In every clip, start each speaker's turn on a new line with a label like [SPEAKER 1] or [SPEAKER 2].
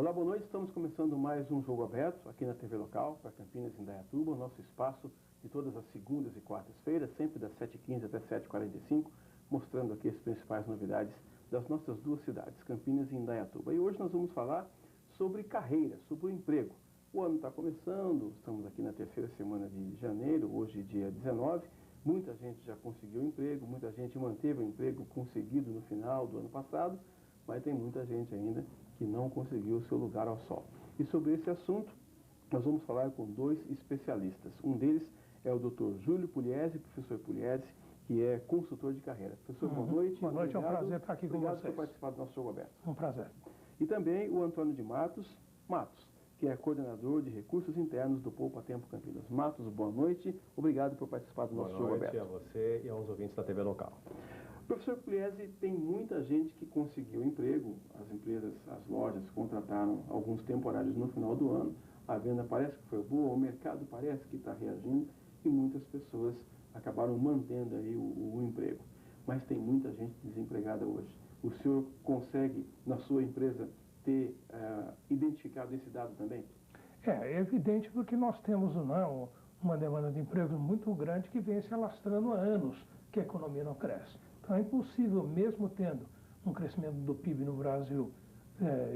[SPEAKER 1] Olá, boa noite. Estamos começando mais um Jogo Aberto aqui na TV Local, para Campinas, em Indaiatuba, o nosso espaço de todas as segundas e quartas-feiras, sempre das 7h15 até 7h45, mostrando aqui as principais novidades das nossas duas cidades, Campinas e Indaiatuba. E hoje nós vamos falar sobre carreira, sobre o emprego. O ano está começando, estamos aqui na terceira semana de janeiro, hoje dia 19. Muita gente já conseguiu emprego, muita gente manteve o emprego conseguido no final do ano passado, mas tem muita gente ainda que não conseguiu o seu lugar ao sol. E sobre esse assunto, nós vamos falar com dois especialistas. Um deles é o Dr. Júlio Pugliese, professor Pugliese, que é consultor de carreira. Professor, boa noite.
[SPEAKER 2] Boa noite, obrigado. É um prazer estar aqui com vocês.
[SPEAKER 1] Obrigado por participar do nosso Jogo Aberto.
[SPEAKER 2] Um prazer.
[SPEAKER 1] E também o Antônio de Matos, que é coordenador de recursos internos do Poupa Tempo Campinas. Matos, boa noite. Obrigado por participar do nosso Jogo Aberto.
[SPEAKER 3] Boa noite a você e aos ouvintes da TV Local.
[SPEAKER 1] Professor Pugliese, tem muita gente que conseguiu emprego, as empresas, as lojas contrataram alguns temporários no final do ano, a venda parece que foi boa, o mercado parece que está reagindo e muitas pessoas acabaram mantendo aí o emprego. Mas tem muita gente desempregada hoje. O senhor consegue, na sua empresa, ter identificado esse dado também?
[SPEAKER 2] É evidente porque nós temos uma demanda de empregos muito grande que vem se alastrando há anos que a economia não cresce. Então é impossível, mesmo tendo um crescimento do PIB no Brasil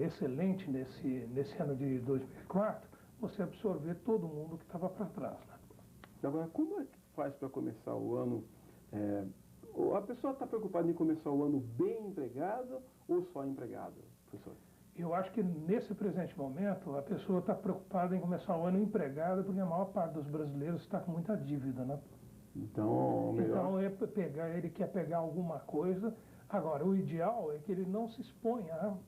[SPEAKER 2] excelente nesse ano de 2004, você absorver todo mundo que estava para trás. Né?
[SPEAKER 1] Agora, como é que faz para começar o ano? A pessoa está preocupada em começar o ano bem empregada ou só empregada, professor?
[SPEAKER 2] Eu acho que nesse presente momento a pessoa está preocupada em começar o ano empregada porque a maior parte dos brasileiros está com muita dívida, né?
[SPEAKER 1] Então
[SPEAKER 2] ele quer pegar alguma coisa. Agora, o ideal é que ele não se exponha a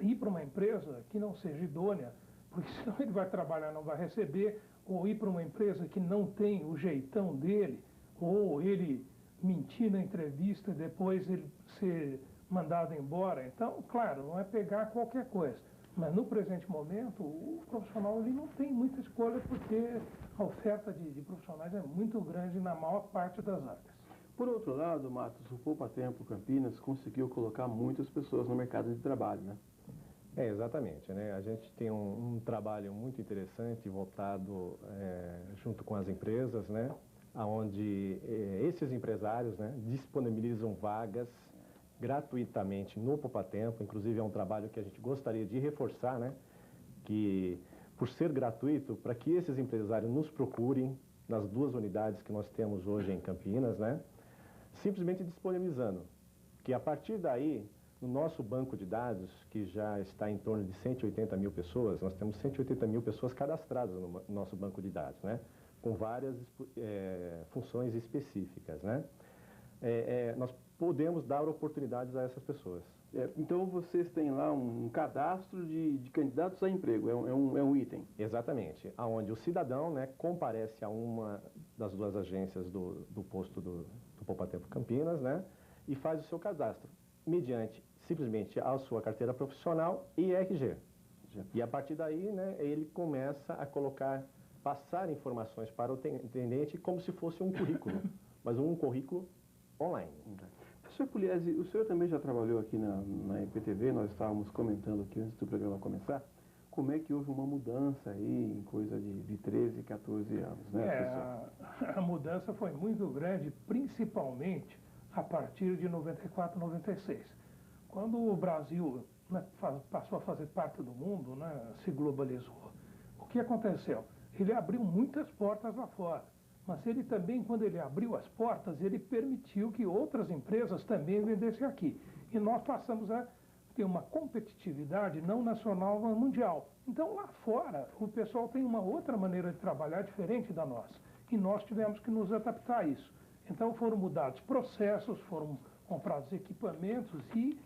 [SPEAKER 2] ir para uma empresa que não seja idônea, porque senão ele vai trabalhar, não vai receber, ou ir para uma empresa que não tem o jeitão dele, ou ele mentir na entrevista e depois ele ser mandado embora. Então, claro, não é pegar qualquer coisa. Mas no presente momento, o profissional ele não tem muita escolha porque a oferta de profissionais é muito grande na maior parte das áreas.
[SPEAKER 1] Por outro lado, Matos, o Poupa Tempo Campinas conseguiu colocar muitas pessoas no mercado de trabalho, né?
[SPEAKER 3] Exatamente, né? A gente tem um trabalho muito interessante voltado junto com as empresas, né? Onde esses empresários, né, disponibilizam vagas gratuitamente no Poupa Tempo. Inclusive é um trabalho que a gente gostaria de reforçar, né? Que por ser gratuito, para que esses empresários nos procurem nas duas unidades que nós temos hoje em Campinas, né? Simplesmente disponibilizando, que a partir daí, no nosso banco de dados, que já está em torno de 180 mil pessoas, nós temos 180 mil pessoas cadastradas no nosso banco de dados, né? Com várias funções específicas, né? Nós podemos dar oportunidades a essas pessoas.
[SPEAKER 1] Então vocês têm lá um cadastro de candidatos a emprego, é um item.
[SPEAKER 3] Exatamente, onde o cidadão, né, comparece a uma das duas agências do posto do Poupa Tempo Campinas, né, e faz o seu cadastro, mediante simplesmente a sua carteira profissional e RG. E a partir daí, né, ele começa a passar informações para o atendente como se fosse um currículo, mas um currículo online.
[SPEAKER 1] Professor Pugliese, o senhor também já trabalhou aqui na EPTV, nós estávamos comentando aqui antes do programa começar, como é que houve uma mudança aí em coisa de 13, 14 anos, né, professor?
[SPEAKER 2] A mudança foi muito grande, principalmente a partir de 94, 96. Quando o Brasil, né, passou a fazer parte do mundo, né, se globalizou, o que aconteceu? Ele abriu muitas portas lá fora. Mas ele também, quando ele abriu as portas, ele permitiu que outras empresas também vendessem aqui. E nós passamos a ter uma competitividade não nacional, mas mundial. Então, lá fora, o pessoal tem uma outra maneira de trabalhar diferente da nossa. E nós tivemos que nos adaptar a isso. Então, foram mudados processos, foram comprados equipamentos e,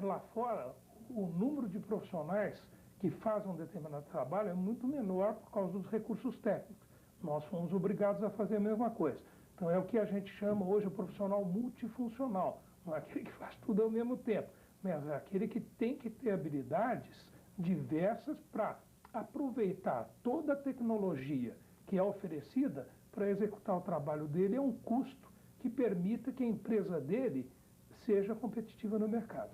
[SPEAKER 2] lá fora, o número de profissionais que fazem um determinado trabalho é muito menor por causa dos recursos técnicos. Nós fomos obrigados a fazer a mesma coisa. Então é o que a gente chama hoje o profissional multifuncional. Não é aquele que faz tudo ao mesmo tempo, mas é aquele que tem que ter habilidades diversas para aproveitar toda a tecnologia que é oferecida para executar o trabalho dele a um custo que permita que a empresa dele seja competitiva no mercado.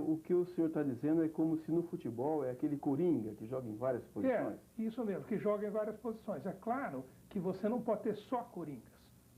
[SPEAKER 1] O que o senhor está dizendo é como se no futebol é aquele coringa que joga em várias posições.
[SPEAKER 2] Isso mesmo, que joga em várias posições. É claro que você não pode ter só coringas,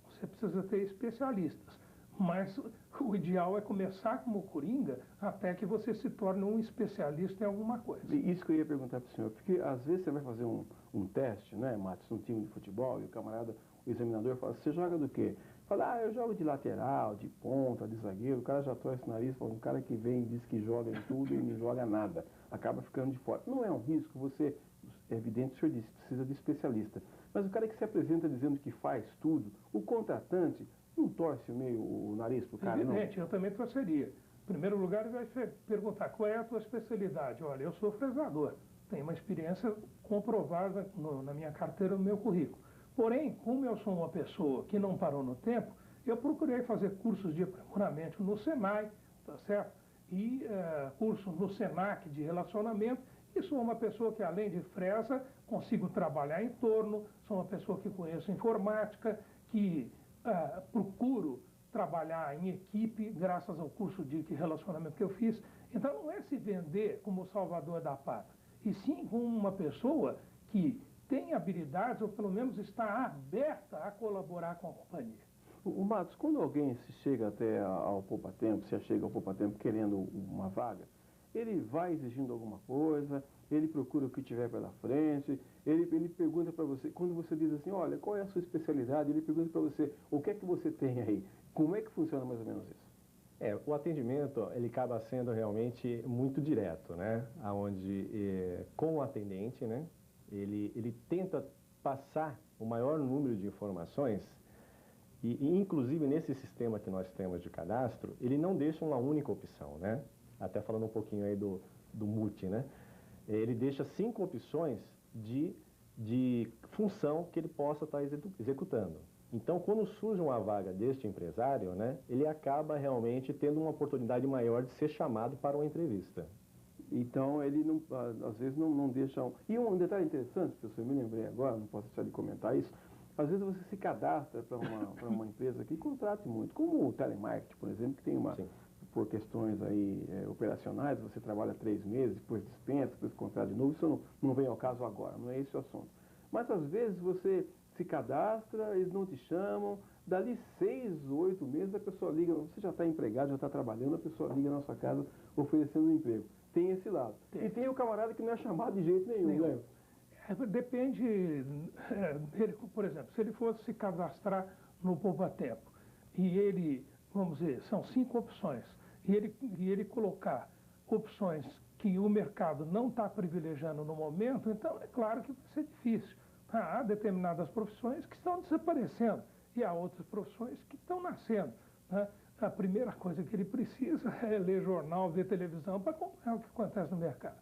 [SPEAKER 2] você precisa ter especialistas. Mas o ideal é começar como coringa até que você se torne um especialista em alguma coisa.
[SPEAKER 1] Isso que eu ia perguntar para o senhor, porque às vezes você vai fazer um teste, né, Matos, num time de futebol, e o examinador fala, você joga do quê? Fala, eu jogo de lateral, de ponta, de zagueiro, o cara já torce o nariz, fala, um cara que vem e diz que joga em tudo e não joga nada, acaba ficando de fora. Não é um risco, é evidente, o senhor disse, precisa de especialista. Mas o cara que se apresenta dizendo que faz tudo, o contratante, não torce meio o nariz pro cara, não?
[SPEAKER 2] Evidente, eu também torceria. Em primeiro lugar, ele vai perguntar qual é a tua especialidade. Olha, eu sou fresador, tenho uma experiência comprovada na minha carteira, no meu currículo. Porém, como eu sou uma pessoa que não parou no tempo, eu procurei fazer cursos de aprimoramento no Senai, tá certo? E curso no Senac de relacionamento. E sou uma pessoa que, além de fresa, consigo trabalhar em torno, sou uma pessoa que conheço informática, que procuro trabalhar em equipe, graças ao curso de relacionamento que eu fiz. Então, não é se vender como o salvador da pátria, e sim como uma pessoa que tem habilidades, ou pelo menos está aberta a colaborar com a companhia.
[SPEAKER 1] O Matos, quando alguém se chega até ao Poupatempo, se chega ao Poupatempo querendo uma vaga, ele vai exigindo alguma coisa, ele procura o que tiver pela frente, ele pergunta para você, quando você diz assim, olha, qual é a sua especialidade, ele pergunta para você, o que é que você tem aí? Como é que funciona mais ou menos isso?
[SPEAKER 3] O atendimento, ele acaba sendo realmente muito direto, né? Onde, com o atendente, né? Ele tenta passar o maior número de informações e, inclusive, nesse sistema que nós temos de cadastro, ele não deixa uma única opção, né? Até falando um pouquinho aí do MUT, né? Ele deixa 5 opções de função que ele possa estar executando. Então, quando surge uma vaga deste empresário, né, ele acaba realmente tendo uma oportunidade maior de ser chamado para uma entrevista.
[SPEAKER 1] Então, ele não, às vezes não deixa... E um detalhe interessante, professor, eu me lembrei agora, não posso deixar de comentar isso, às vezes você se cadastra para uma empresa que contrate muito, como o telemarketing, por exemplo, que tem uma... Sim. Por questões aí operacionais, você trabalha 3 meses, depois dispensa, depois contrata de novo, isso não vem ao caso agora, não é esse o assunto. Mas às vezes você se cadastra, eles não te chamam, dali 6 ou 8 meses a pessoa liga, você já está empregado, já está trabalhando, a pessoa liga na sua casa oferecendo um emprego. Tem esse lado. E tem o camarada que não é chamado de jeito nenhum, né?
[SPEAKER 2] Depende, por exemplo, se ele fosse se cadastrar no Poupatempo e ele, vamos dizer, são 5 opções, e ele colocar opções que o mercado não está privilegiando no momento, então é claro que vai ser difícil. Há determinadas profissões que estão desaparecendo e há outras profissões que estão nascendo, né? A primeira coisa que ele precisa é ler jornal, ver televisão para acompanhar o que acontece no mercado.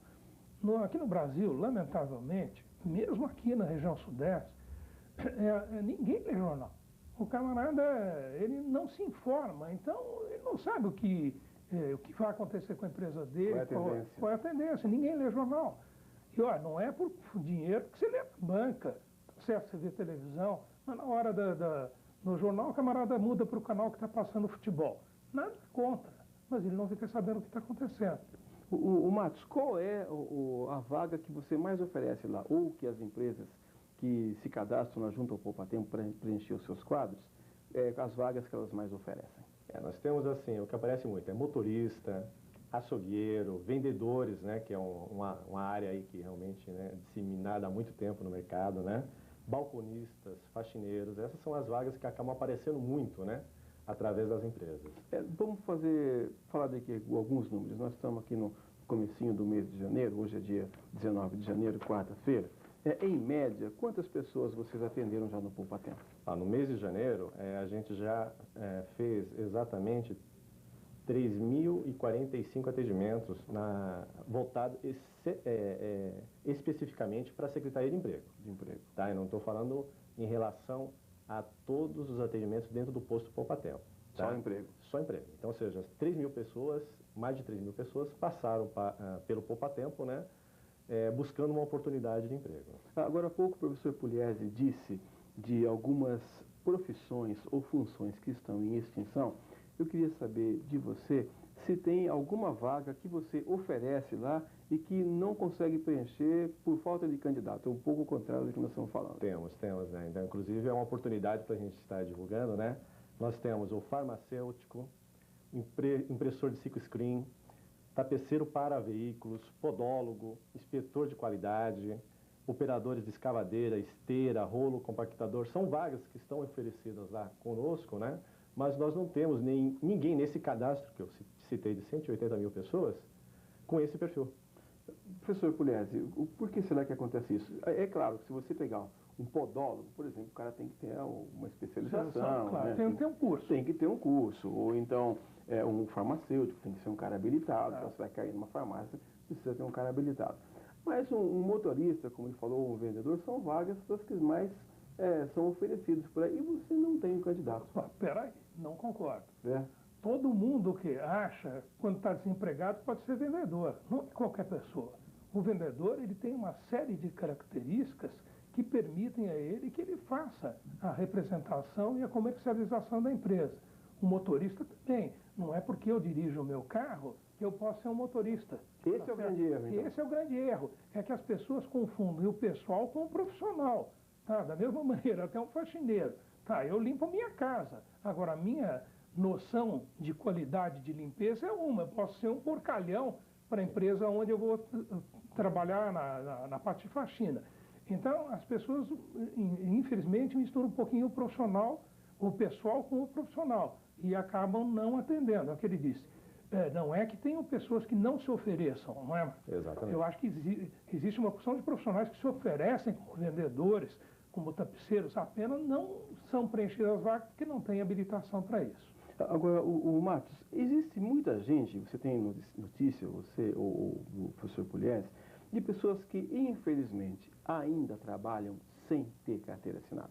[SPEAKER 2] Aqui no Brasil, lamentavelmente, mesmo aqui na região sudeste, ninguém lê jornal. O camarada, ele não se informa, então ele não sabe o que vai acontecer com a empresa dele, qual é a tendência. Ninguém lê jornal. E olha, não é por dinheiro que você lê na banca, certo? Você vê televisão, mas na hora no jornal o camarada muda para o canal que está passando futebol. Nada contra, mas ele não fica sabendo o que está acontecendo.
[SPEAKER 1] O Matos, qual é a vaga que você mais oferece lá, ou que as empresas que se cadastram na Junta ao Poupatempo para preencher os seus quadros, as vagas que elas mais oferecem?
[SPEAKER 3] Nós temos assim, o que aparece muito é motorista, açougueiro, vendedores, né, que é uma área aí que realmente, né, é disseminada há muito tempo no mercado, né, balconistas, faxineiros, essas são as vagas que acabam aparecendo muito, né, através das empresas.
[SPEAKER 1] Vamos falar daqui alguns números. Nós estamos aqui no comecinho do mês de janeiro, hoje é dia 19 de janeiro, quarta-feira. Em média, quantas pessoas vocês atenderam já no Poupatempo?
[SPEAKER 3] No mês de janeiro, a gente já fez exatamente 3.045 atendimentos voltados especificamente para a Secretaria de Emprego. Tá? Eu não estou falando em relação a todos os atendimentos dentro do posto Poupatempo. Tá?
[SPEAKER 1] Só emprego?
[SPEAKER 3] Só emprego. Então, ou seja, 3.000 pessoas, mais de 3.000 pessoas passaram pelo Poupatempo, né, buscando uma oportunidade de emprego.
[SPEAKER 1] Agora há pouco o professor Pugliese disse de algumas profissões ou funções que estão em extinção. eu queria saber de você se tem alguma vaga que você oferece lá e que não consegue preencher por falta de candidato, um pouco o contrário do que nós estamos falando.
[SPEAKER 3] Temos, né? Então, inclusive, é uma oportunidade para a gente estar divulgando, né? Nós temos o farmacêutico, impressor de silkscreen, tapeceiro para veículos, podólogo, inspetor de qualidade, operadores de escavadeira, esteira, rolo, compactador. São vagas que estão oferecidas lá conosco, né? Mas nós não temos ninguém nesse cadastro que eu citei de 180 mil pessoas com esse perfil.
[SPEAKER 1] Professor Pugliese, por que será que acontece isso? É claro que se você pegar um podólogo, por exemplo, o cara tem que ter uma especialização.
[SPEAKER 2] Claro,
[SPEAKER 1] né?
[SPEAKER 2] tem que ter um curso.
[SPEAKER 1] Tem que ter um curso. Ou então, um farmacêutico, tem que ser um cara habilitado. Então, você vai cair numa farmácia, precisa ter um cara habilitado. Mas um motorista, como ele falou, um vendedor, são vagas das que mais são oferecidas por aí. E você não tem um candidato.
[SPEAKER 2] Peraí, não concordo.
[SPEAKER 1] É.
[SPEAKER 2] Todo mundo que acha, quando está desempregado, pode ser vendedor. Não é qualquer pessoa. O vendedor, ele tem uma série de características que permitem a ele que ele faça a representação e a comercialização da empresa. O motorista também. Não é porque eu dirijo o meu carro que eu posso ser um motorista.
[SPEAKER 1] Esse é o grande erro, então.
[SPEAKER 2] Esse é o grande erro. É que as pessoas confundem o pessoal com o profissional. Tá? Da mesma maneira, até um faxineiro. Tá, eu limpo a minha casa. Agora, a minha noção de qualidade de limpeza é uma. Eu posso ser um porcalhão para a empresa onde eu vou trabalhar na parte de faxina. Então, as pessoas, infelizmente, misturam um pouquinho o pessoal com o profissional e acabam não atendendo. É o que ele disse. Não é que tenham pessoas que não se ofereçam, não é?
[SPEAKER 3] Exatamente.
[SPEAKER 2] Eu acho que existe uma porção de profissionais que se oferecem como vendedores, como tapeceiros, apenas não são preenchidas as vagas porque não têm habilitação para isso.
[SPEAKER 1] Agora, o Matos, existe muita gente, você tem notícia, você ou o professor Pugliese, de pessoas que, infelizmente, ainda trabalham sem ter carteira assinada.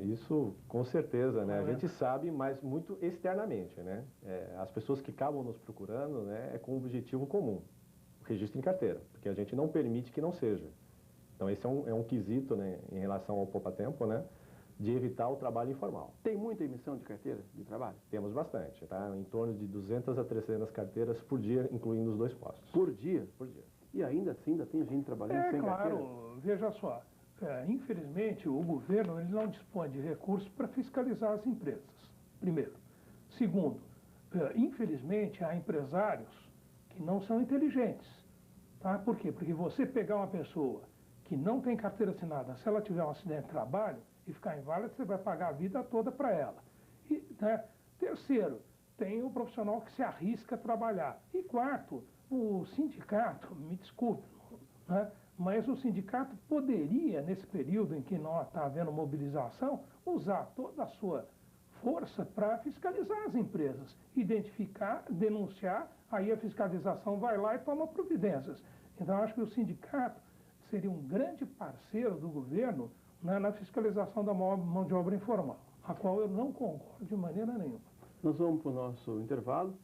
[SPEAKER 3] Isso, com certeza, né? A gente sabe, mas muito externamente, né? As pessoas que acabam nos procurando, né, é com um objetivo comum, o registro em carteira, porque a gente não permite que não seja. Então, esse é um quesito, né, em relação ao poupa-tempo, né, de evitar o trabalho informal.
[SPEAKER 1] Tem muita emissão de carteira de trabalho?
[SPEAKER 3] Temos bastante, tá? Em torno de 200 a 300 carteiras por dia, incluindo os 2 postos.
[SPEAKER 1] Por dia?
[SPEAKER 3] Por dia.
[SPEAKER 1] E ainda assim, ainda tem gente trabalhando sem carteira?
[SPEAKER 2] Claro, veja só. Infelizmente, o governo ele não dispõe de recursos para fiscalizar as empresas, primeiro. Segundo, infelizmente, há empresários que não são inteligentes. Tá? Por quê? Porque você pegar uma pessoa que não tem carteira assinada, se ela tiver um acidente de trabalho e ficar inválida, você vai pagar a vida toda para ela. E, né? Terceiro, tem o profissional que se arrisca a trabalhar. E quarto, o sindicato, me desculpe, né? Mas o sindicato poderia, nesse período em que não está havendo mobilização, usar toda a sua força para fiscalizar as empresas, identificar, denunciar, aí a fiscalização vai lá e toma providências. Então, acho que o sindicato seria um grande parceiro do governo, né, na fiscalização da mão de obra informal, a qual eu não concordo de maneira nenhuma.
[SPEAKER 1] Nós vamos para o nosso intervalo.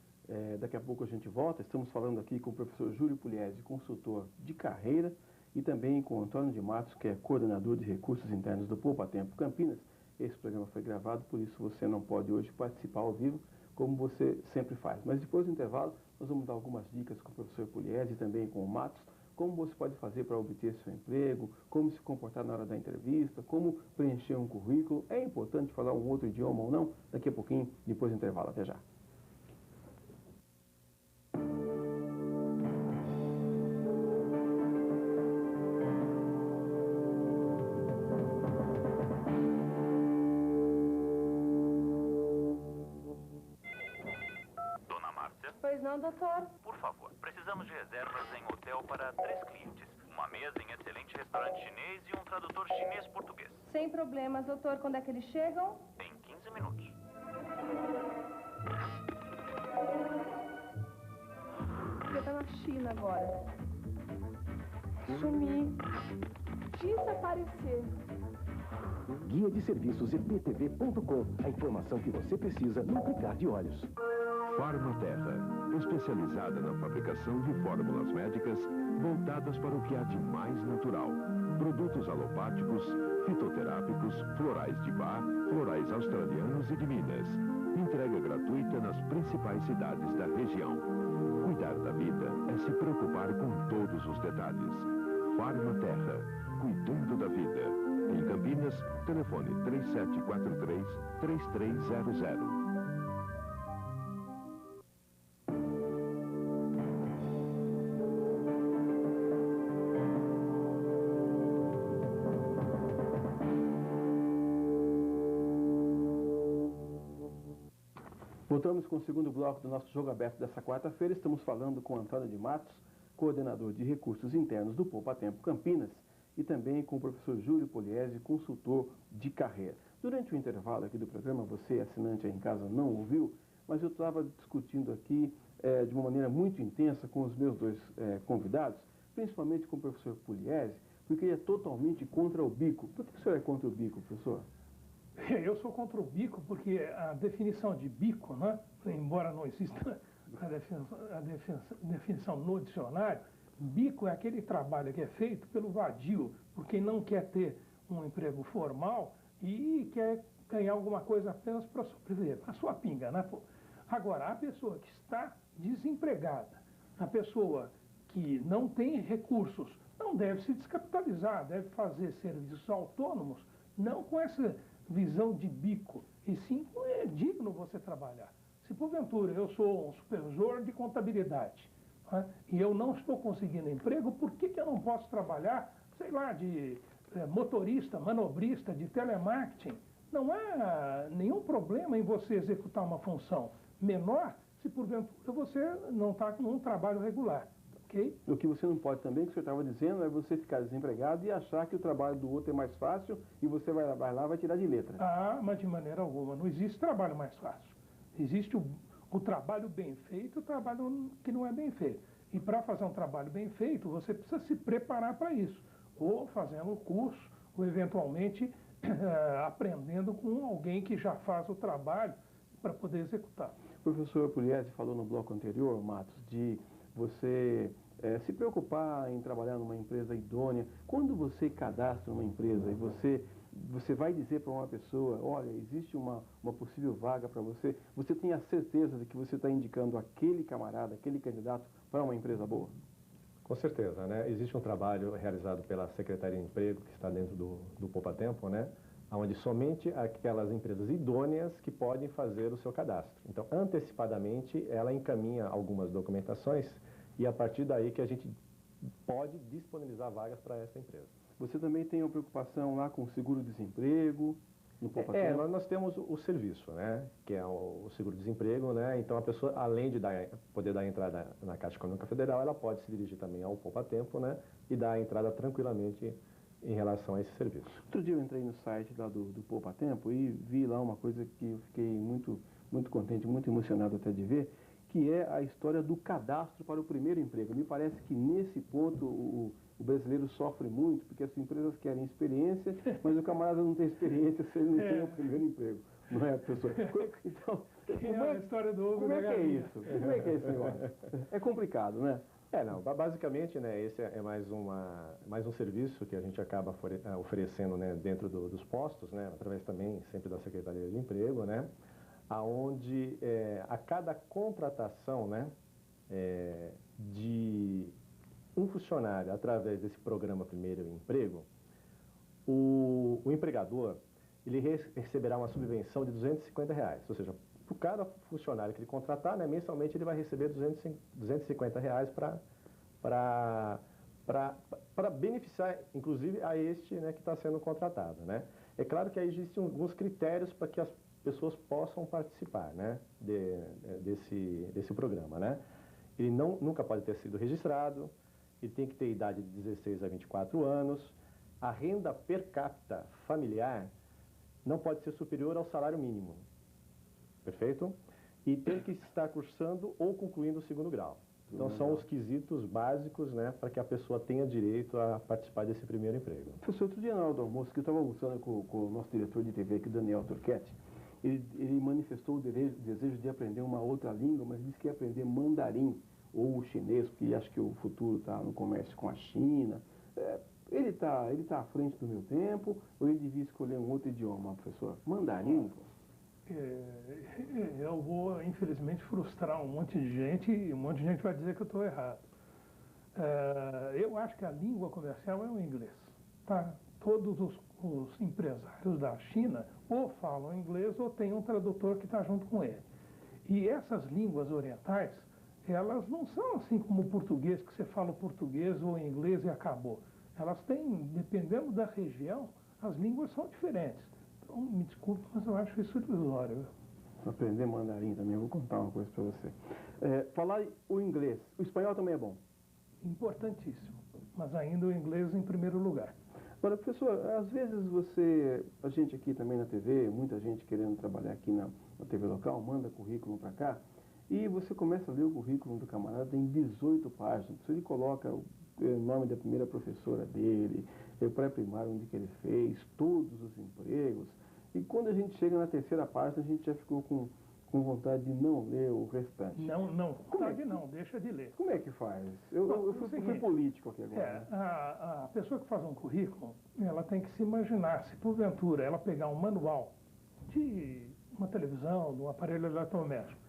[SPEAKER 1] Daqui a pouco a gente volta. Estamos falando aqui com o professor Júlio Pugliese, consultor de carreira, e também com o Antônio de Matos, que é coordenador de recursos internos do Poupa-Tempo Campinas. Esse programa foi gravado, por isso você não pode hoje participar ao vivo, como você sempre faz. Mas depois do intervalo, nós vamos dar algumas dicas com o professor Pugliese e também com o Matos, como você pode fazer para obter seu emprego, como se comportar na hora da entrevista, como preencher um currículo. É importante falar um outro idioma ou não? Daqui a pouquinho, depois do intervalo. Até já.
[SPEAKER 4] Pois não, doutor?
[SPEAKER 5] Por favor, precisamos de reservas em hotel para 3 clientes. Uma mesa em excelente restaurante chinês e um tradutor chinês-português.
[SPEAKER 4] Sem problemas, doutor. Quando é que eles chegam?
[SPEAKER 5] Em 15 minutos.
[SPEAKER 4] Você tá na China agora. Sumir. Desaparecer.
[SPEAKER 6] Guia de serviços eptv.com. A informação que você precisa no aplicar de olhos.
[SPEAKER 7] Farmaterra, especializada na fabricação de fórmulas médicas voltadas para o que há de mais natural. Produtos alopáticos, fitoterápicos, florais de Bach, florais australianos e de Minas. Entrega gratuita nas principais cidades da região. Cuidar da vida é se preocupar com todos os detalhes. Farmaterra, cuidando da vida. Em Campinas, telefone 3743-3300.
[SPEAKER 1] Voltamos com o segundo bloco do nosso Jogo Aberto dessa quarta-feira. Estamos falando com Antônio de Matos, coordenador de recursos internos do Poupa Tempo Campinas, e também com o professor Júlio Pugliese, consultor de carreira. Durante o intervalo aqui do programa, você, assinante aí em casa, não ouviu, mas eu estava discutindo aqui de uma maneira muito intensa com os meus dois convidados, principalmente com o professor Pugliese, porque ele é totalmente contra o bico. Por que o senhor é contra o bico, professor?
[SPEAKER 2] Eu sou contra o bico porque a definição de bico, né, embora não exista a definição no dicionário, bico é aquele trabalho que é feito pelo vadio, por quem não quer ter um emprego formal e quer ganhar alguma coisa apenas para sobreviver, a sua pinga, né? Agora, a pessoa que está desempregada, a pessoa que não tem recursos, não deve se descapitalizar, deve fazer serviços autônomos, não com essa visão de bico, e sim é digno você trabalhar. Se porventura eu sou um supervisor de contabilidade, né, e eu não estou conseguindo emprego, por que eu não posso trabalhar, sei lá, de motorista, manobrista, de telemarketing? Não há nenhum problema em você executar uma função menor se porventura você não está com um trabalho regular. Okay?
[SPEAKER 1] O que você não pode também, que o senhor estava dizendo, é você ficar desempregado e achar que o trabalho do outro é mais fácil e você vai lá e vai tirar de letra.
[SPEAKER 2] Ah, mas de maneira alguma. Não existe trabalho mais fácil. Existe o trabalho bem feito e o trabalho que não é bem feito. E para fazer um trabalho bem feito, você precisa se preparar para isso. Ou fazendo o curso, ou eventualmente aprendendo com alguém que já faz o trabalho para poder executar.
[SPEAKER 1] O professor Pugliese falou no bloco anterior, Matos, de você se preocupar em trabalhar numa empresa idônea. Quando você cadastra uma empresa e você vai dizer para uma pessoa, olha, existe uma possível vaga para você, você tem a certeza de que você está indicando aquele camarada, aquele candidato para uma empresa boa?
[SPEAKER 3] Com certeza, né? Existe um trabalho realizado pela Secretaria de Emprego, que está dentro do Poupa Tempo, né? Onde somente aquelas empresas idôneas que podem fazer o seu cadastro. Então, antecipadamente, ela encaminha algumas documentações e a partir daí que a gente pode disponibilizar vagas para essa empresa.
[SPEAKER 1] Você também tem uma preocupação lá com o seguro-desemprego no Poupa Tempo?
[SPEAKER 3] Nós temos o serviço, né? Que é o seguro-desemprego, né? Então, a pessoa, além de poder dar entrada na Caixa Econômica Federal, ela pode se dirigir também ao Poupa Tempo, né? E dar a entrada tranquilamente em relação a esse serviço.
[SPEAKER 1] Outro dia eu entrei no site lá do Poupa Tempo e vi lá uma coisa que eu fiquei muito contente, muito emocionado até de ver, que é a história do cadastro para o primeiro emprego. Me parece que nesse ponto o brasileiro sofre muito, porque as empresas querem experiência, mas o camarada não tem experiência se ele não tem o primeiro emprego. Não é, professor? Então,
[SPEAKER 2] a história do ovo
[SPEAKER 1] como é que é isso? Como é que é esse negócio? É complicado, né?
[SPEAKER 3] Não, basicamente, né, esse é mais um serviço que a gente acaba oferecendo, né, dentro dos postos, né, através também sempre da Secretaria de Emprego, né, aonde a cada contratação, né, de um funcionário através desse programa Primeiro Emprego, o empregador ele receberá uma subvenção de R$250, ou seja, por cada funcionário que ele contratar, né, mensalmente ele vai receber R$250 para beneficiar, inclusive, a este, né, que está sendo contratado, né. É claro que aí existem alguns critérios para que as pessoas possam participar, né, desse programa, né. Ele nunca pode ter sido registrado, ele tem que ter idade de 16 a 24 anos, a renda per capita familiar não pode ser superior ao salário mínimo. Perfeito? E tem que estar cursando ou concluindo o segundo grau. Então, são os quesitos básicos, né, para que a pessoa tenha direito a participar desse primeiro emprego.
[SPEAKER 1] Professor, outro dia na hora do almoço, que eu estava almoçando com o nosso diretor de TV aqui, Daniel Turquete, ele manifestou o desejo de aprender uma outra língua, mas disse que ia aprender mandarim ou o chinês, porque acho que o futuro está no comércio com a China. Ele tá à frente do meu tempo, ou ele devia escolher um outro idioma, professor? Mandarim?
[SPEAKER 2] eu vou, infelizmente, frustrar um monte de gente e um monte de gente vai dizer que eu estou errado. Eu acho que a língua comercial é o inglês. Tá? Todos os empresários da China ou falam inglês ou tem um tradutor que está junto com ele. E essas línguas orientais, elas não são assim como o português, que você fala o português ou inglês e acabou. Elas têm, dependendo da região, as línguas são diferentes. Então, me desculpe, mas eu acho isso ilusório.
[SPEAKER 1] Aprender mandarim também, eu vou contar uma coisa para você. Falar o inglês, o espanhol também é bom.
[SPEAKER 2] Importantíssimo, mas ainda o inglês em primeiro lugar.
[SPEAKER 1] Agora, professor, às vezes a gente aqui também na TV, muita gente querendo trabalhar aqui na TV local, manda currículo para cá, e você começa a ler o currículo do camarada, tem 18 páginas. Ele coloca o nome da primeira professora dele, o pré-primário onde que ele fez, todos os empregos, e quando a gente chega na terceira página, a gente já ficou com vontade de não ler o restante.
[SPEAKER 2] Não, vontade não, deixa de ler.
[SPEAKER 1] Como é que faz? Eu fui político aqui agora. Né?
[SPEAKER 2] A pessoa que faz um currículo, ela tem que se imaginar, se porventura ela pegar um manual de uma televisão, de um aparelho eletrodoméstico,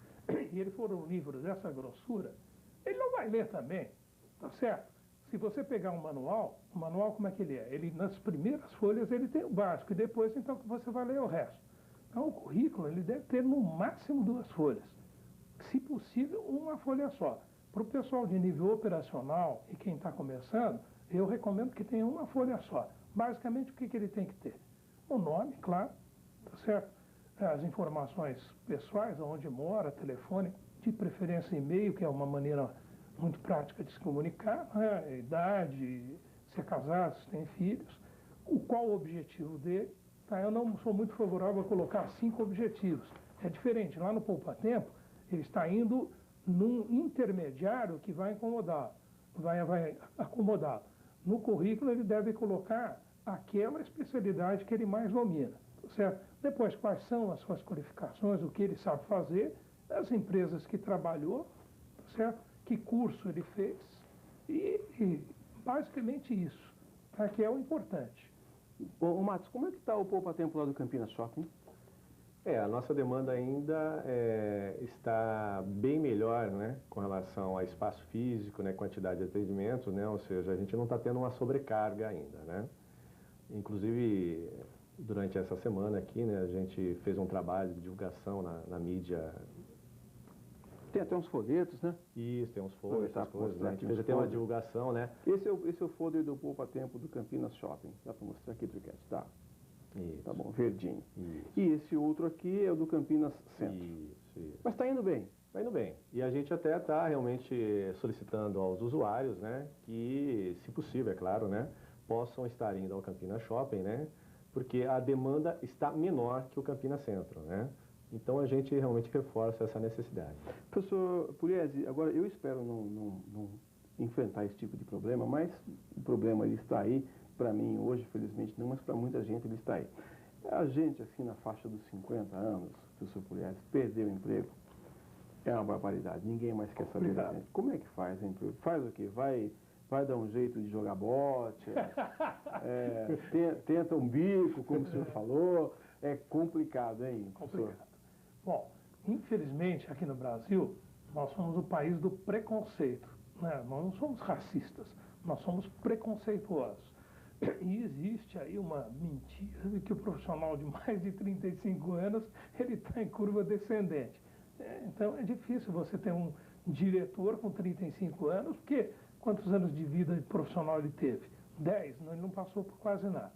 [SPEAKER 2] e ele for um livro dessa grossura, ele não vai ler também, tá certo? Se você pegar um manual, o manual como é que ele é? Ele, nas primeiras folhas ele tem o básico, e depois então você vai ler o resto. Então, o currículo ele deve ter no máximo 2 folhas. Se possível, uma folha só. Para o pessoal de nível operacional e quem está começando, eu recomendo que tenha uma folha só. Basicamente, o que ele tem que ter? O nome, claro, tá certo? As informações pessoais, onde mora, telefone, de preferência e-mail, que é uma maneira muito prática de se comunicar, né? Idade, se é casado, se tem filhos, qual o objetivo dele. Eu não sou muito favorável a colocar 5 objetivos. É diferente. Lá no Poupa Tempo, ele está indo num intermediário que vai incomodá-lo, vai acomodá-lo. No currículo, ele deve colocar aquela especialidade que ele mais domina, certo? Depois, quais são as suas qualificações, o que ele sabe fazer, as empresas que trabalhou, certo? Que curso ele fez e basicamente isso, tá? Que é o importante.
[SPEAKER 1] Ô Matos, como é que está o Poupa Tempo lá do Campinas Shopping?
[SPEAKER 3] A nossa demanda ainda está bem melhor, né, com relação a espaço físico, né, quantidade de atendimentos, né, ou seja, a gente não está tendo uma sobrecarga ainda, né. Inclusive, durante essa semana aqui, né, a gente fez um trabalho de divulgação na mídia.
[SPEAKER 1] Tem até uns folhetos, né?
[SPEAKER 3] Isso, tem uns folhetos,
[SPEAKER 1] Tá,
[SPEAKER 3] coisas, né? A gente fez até uma divulgação, né?
[SPEAKER 1] Esse é o folder do Poupa Tempo do Campinas Shopping. Dá para mostrar aqui, Triquete? Tá.
[SPEAKER 3] Isso.
[SPEAKER 1] Tá bom, verdinho.
[SPEAKER 3] Isso.
[SPEAKER 1] E esse outro aqui é o do Campinas Centro.
[SPEAKER 3] Isso.
[SPEAKER 1] Mas está indo bem.
[SPEAKER 3] Está indo bem. E a gente até está realmente solicitando aos usuários, né, que, se possível, é claro, né, possam estar indo ao Campinas Shopping, né, porque a demanda está menor que o Campinas Centro, né. Então a gente realmente reforça essa necessidade.
[SPEAKER 1] Professor Pugliese, agora eu espero não enfrentar esse tipo de problema, mas o problema ele está aí. Para mim, hoje, felizmente não, mas para muita gente ele está aí. A gente, assim, na faixa dos 50 anos, professor Pugliese, perdeu o emprego. É uma barbaridade. Ninguém mais quer saber da gente. Como é que faz, hein? Faz o quê? Vai dar um jeito de jogar bote? Tenta um bico, como o senhor falou. É complicado, hein, professor?
[SPEAKER 2] Complicado. Bom, infelizmente, aqui no Brasil, nós somos o país do preconceito, né? Nós não somos racistas, nós somos preconceituosos. E existe aí uma mentira de que o profissional de mais de 35 anos, ele está em curva descendente. Então, é difícil você ter um diretor com 35 anos, porque quantos anos de vida profissional ele teve? 10, ele não passou por quase nada.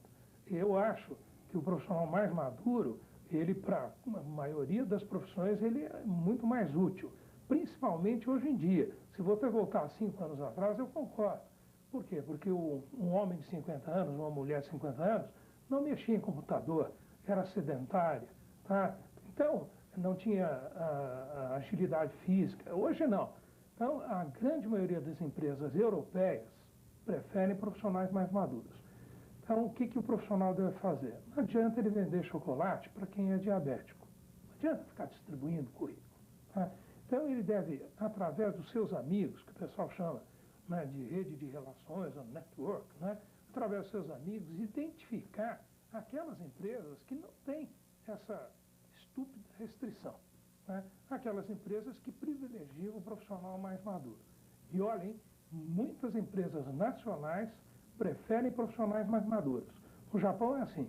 [SPEAKER 2] Eu acho que o profissional mais maduro, ele, para a maioria das profissões, ele é muito mais útil, principalmente hoje em dia. Se você voltar 5 anos atrás, eu concordo. Por quê? Porque um homem de 50 anos, uma mulher de 50 anos, não mexia em computador, era sedentária, tá? Então, não tinha a agilidade física. Hoje não. Então, a grande maioria das empresas europeias preferem profissionais mais maduros. Então, o que o profissional deve fazer? Não adianta ele vender chocolate para quem é diabético. Não adianta ficar distribuindo currículo. Tá? Então, ele deve, através dos seus amigos, que o pessoal chama, né, de rede de relações, network, né, através dos seus amigos, identificar aquelas empresas que não têm essa estúpida restrição, né? Aquelas empresas que privilegiam o profissional mais maduro. E olhem, muitas empresas nacionais preferem profissionais mais maduros. No Japão é assim,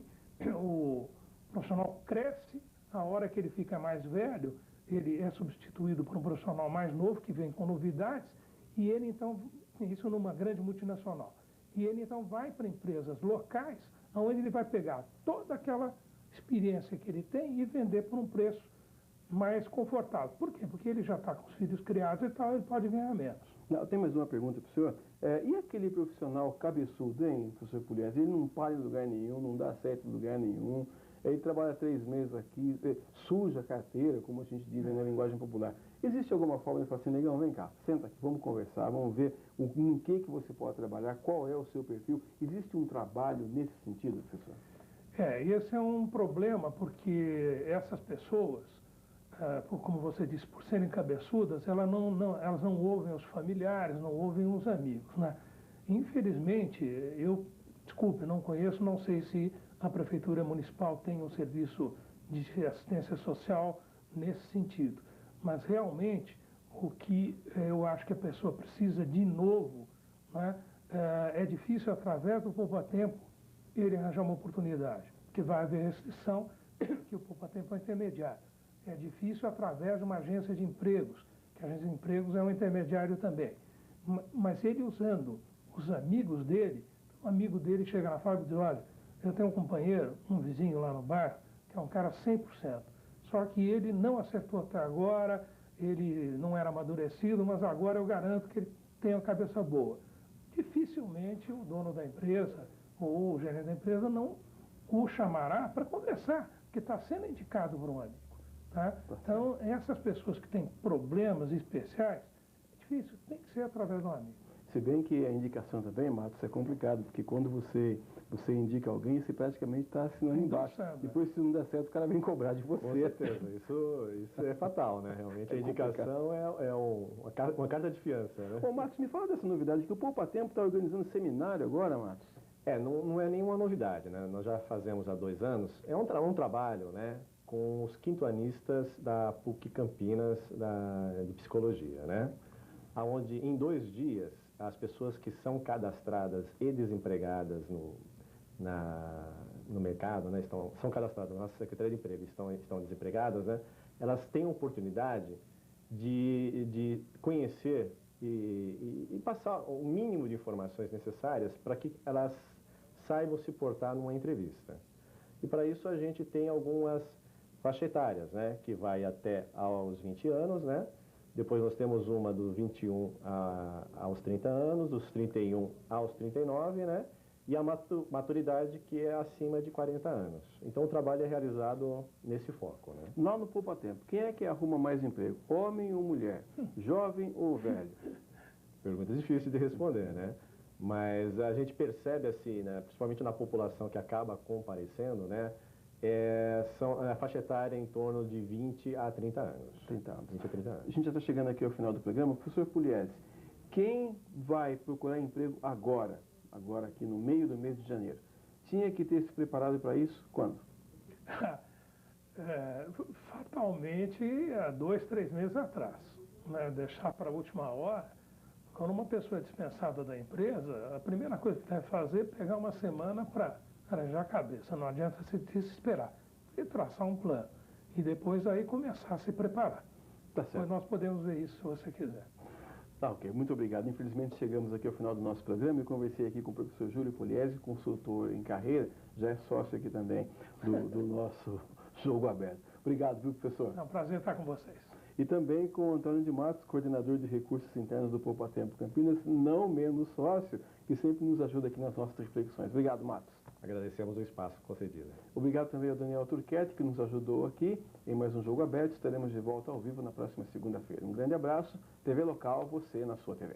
[SPEAKER 2] o profissional cresce, a hora que ele fica mais velho, ele é substituído por um profissional mais novo, que vem com novidades, e ele então, isso numa grande multinacional, e ele então vai para empresas locais, onde ele vai pegar toda aquela experiência que ele tem e vender por um preço mais confortável. Por quê? Porque ele já está com os filhos criados e tal, ele pode ganhar menos.
[SPEAKER 1] Não, tem mais uma pergunta para o senhor. E aquele profissional cabeçudo, hein, professor Pugliese? Ele não para em lugar nenhum, não dá certo em lugar nenhum. Ele trabalha 3 meses aqui, suja a carteira, como a gente diz aí na linguagem popular. Existe alguma forma de falar assim, negão, vem cá, senta aqui, vamos conversar, vamos ver em que você pode trabalhar, qual é o seu perfil. Existe um trabalho nesse sentido, professor?
[SPEAKER 2] Esse é um problema, porque essas pessoas, como você disse, por serem cabeçudas, elas não ouvem os familiares, não ouvem os amigos, né? Infelizmente, desculpe, não conheço, não sei se a Prefeitura Municipal tem um serviço de assistência social nesse sentido. Mas realmente, o que eu acho que a pessoa precisa de novo, né, é difícil através do poupa-tempo ele arranjar uma oportunidade, porque vai haver restrição que o poupa-tempo é intermediário. É difícil através de uma agência de empregos, que a agência de empregos é um intermediário também. Mas ele usando os amigos dele, um amigo dele chega na fábrica e diz, olha, eu tenho um companheiro, um vizinho lá no bairro, que é um cara 100%. Só que ele não acertou até agora, ele não era amadurecido, mas agora eu garanto que ele tem a cabeça boa. Dificilmente o dono da empresa ou o gerente da empresa não o chamará para conversar, porque está sendo indicado por um amigo. Tá? Então, essas pessoas que têm problemas especiais, é difícil, tem que ser através de um amigo.
[SPEAKER 1] Se bem que a indicação também, Matos, é complicado, porque quando você indica alguém, você praticamente está assinando embaixo. Depois, se não der certo, o cara vem cobrar de você.
[SPEAKER 3] Com certeza, isso é fatal, né? Realmente a indicação é uma carta de fiança, né?
[SPEAKER 1] Ô, Matos, me fala dessa novidade, que o Poupa Tempo está organizando seminário agora, Matos.
[SPEAKER 3] Não é nenhuma novidade, né? Nós já fazemos há 2 anos. É um trabalho, né, com os quintoanistas da PUC Campinas de Psicologia, né? Onde em 2 dias as pessoas que são cadastradas e desempregadas no mercado, né, são cadastradas na nossa Secretaria de Emprego, estão desempregadas, né? Elas têm a oportunidade de conhecer e passar o mínimo de informações necessárias para que elas saibam se portar numa entrevista. E para isso a gente tem algumas faixas etárias, né, que vai até aos 20 anos, né? Depois nós temos uma dos 21 aos 30 anos, dos 31 aos 39, né? E a maturidade que é acima de 40 anos. Então o trabalho é realizado nesse foco, né?
[SPEAKER 1] Lá no Poupa Tempo, quem é que arruma mais emprego? Homem ou mulher? Jovem ou velho?
[SPEAKER 3] Pergunta difícil de responder, né? Mas a gente percebe assim, né, principalmente na população que acaba comparecendo, né? A faixa etária em torno de 20 a 30 anos.
[SPEAKER 1] 30 anos.
[SPEAKER 3] 20 a 30 anos.
[SPEAKER 1] A gente já está chegando aqui ao final do programa. Professor Pugliese, quem vai procurar emprego agora aqui no meio do mês de janeiro, tinha que ter se preparado para isso quando?
[SPEAKER 2] Fatalmente, há 2, 3 meses atrás. Né? Deixar para a última hora. Quando uma pessoa é dispensada da empresa, a primeira coisa que deve fazer é pegar uma semana para arejar a cabeça. Não adianta se desesperar. E traçar um plano. E depois aí começar a se preparar.
[SPEAKER 1] Tá certo.
[SPEAKER 2] Mas nós podemos ver isso se você quiser.
[SPEAKER 1] Tá, ok. Muito obrigado. Infelizmente chegamos aqui ao final do nosso programa. Eu conversei aqui com o professor Júlio Pugliese, consultor em carreira, já é sócio aqui também do nosso Jogo Aberto. Obrigado, viu, professor?
[SPEAKER 2] É um prazer estar com vocês.
[SPEAKER 1] E também com o Antônio de Matos, coordenador de recursos internos do Poupa Tempo Campinas, não menos sócio, que sempre nos ajuda aqui nas nossas reflexões. Obrigado, Matos.
[SPEAKER 3] Agradecemos o espaço concedido.
[SPEAKER 1] Obrigado também ao Daniel Turquete, que nos ajudou aqui em mais um Jogo Aberto. Estaremos de volta ao vivo na próxima segunda-feira. Um grande abraço. TV Local, você na sua TV.